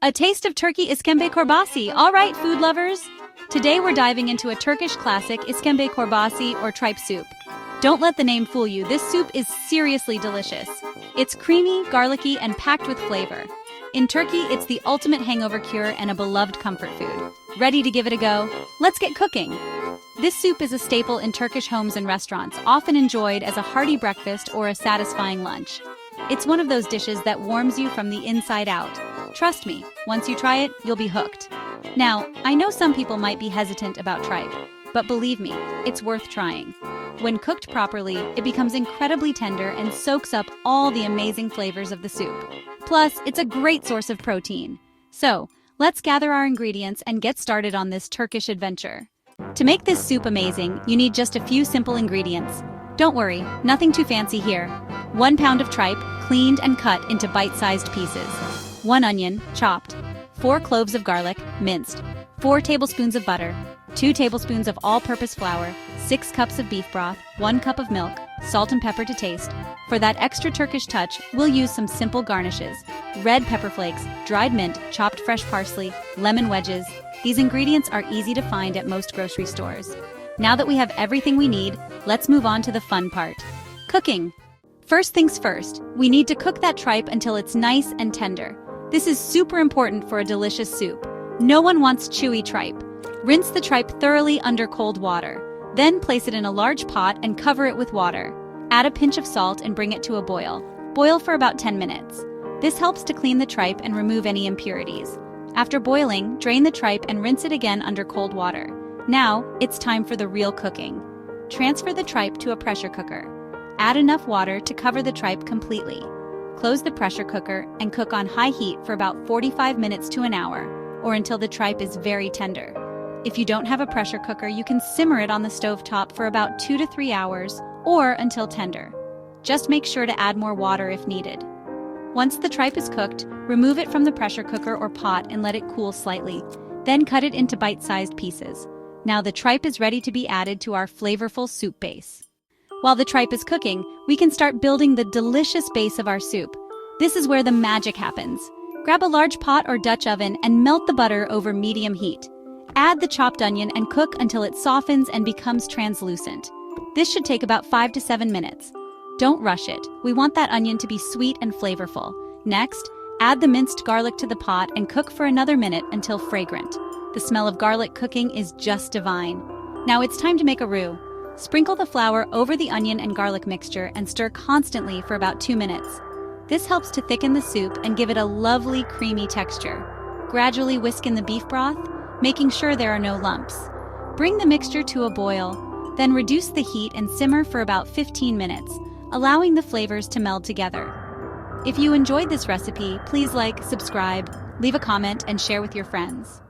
A taste of Turkey İşkembe çorbası. All right, food lovers. Today we're diving into a Turkish classic, İşkembe çorbası or tripe soup. Don't let the name fool you. This soup is seriously delicious. It's creamy, garlicky, and packed with flavor. In Turkey, it's the ultimate hangover cure and a beloved comfort food. Ready to give it a go? Let's get cooking. This soup is a staple in Turkish homes and restaurants, often enjoyed as a hearty breakfast or a satisfying lunch. It's one of those dishes that warms you from the inside out. Trust me, once you try it, you'll be hooked. Now, I know some people might be hesitant about tripe, but believe me, it's worth trying. When cooked properly, it becomes incredibly tender and soaks up all the amazing flavors of the soup. Plus, it's a great source of protein. So, let's gather our ingredients and get started on this Turkish adventure. To make this soup amazing, you need just a few simple ingredients. Don't worry, nothing too fancy here. 1 pound of tripe, cleaned and cut into bite-sized pieces. 1 onion, chopped. 4 cloves of garlic, minced. 4 tablespoons of butter. 2 tablespoons of all-purpose flour. 6 cups of beef broth. 1 cup of milk. Salt and pepper to taste. For that extra Turkish touch, we'll use some simple garnishes. Red pepper flakes, dried mint, chopped fresh parsley, lemon wedges. These ingredients are easy to find at most grocery stores. Now that we have everything we need, let's move on to the fun part. Cooking. First things first, we need to cook that tripe until it's nice and tender. This is super important for a delicious soup. No one wants chewy tripe. Rinse the tripe thoroughly under cold water. Then place it in a large pot and cover it with water. Add a pinch of salt and bring it to a boil. Boil for about 10 minutes. This helps to clean the tripe and remove any impurities. After boiling, drain the tripe and rinse it again under cold water. Now, it's time for the real cooking. Transfer the tripe to a pressure cooker. Add enough water to cover the tripe completely. Close the pressure cooker and cook on high heat for about 45 minutes to an hour, or until the tripe is very tender. If you don't have a pressure cooker, you can simmer it on the stovetop for about 2 to 3 hours, or until tender. Just make sure to add more water if needed. Once the tripe is cooked, remove it from the pressure cooker or pot and let it cool slightly. Then cut it into bite-sized pieces. Now the tripe is ready to be added to our flavorful soup base. While the tripe is cooking, we can start building the delicious base of our soup. This is where the magic happens. Grab a large pot or Dutch oven and melt the butter over medium heat. Add the chopped onion and cook until it softens and becomes translucent. This should take about 5 to 7 minutes. Don't rush it. We want that onion to be sweet and flavorful. Next, add the minced garlic to the pot and cook for another minute until fragrant. The smell of garlic cooking is just divine. Now it's time to make a roux. Sprinkle the flour over the onion and garlic mixture and stir constantly for about 2 minutes. This helps to thicken the soup and give it a lovely creamy texture. Gradually whisk in the beef broth, making sure there are no lumps. Bring the mixture to a boil, then reduce the heat and simmer for about 15 minutes, allowing the flavors to meld together. If you enjoyed this recipe, please like, subscribe, leave a comment, and share with your friends.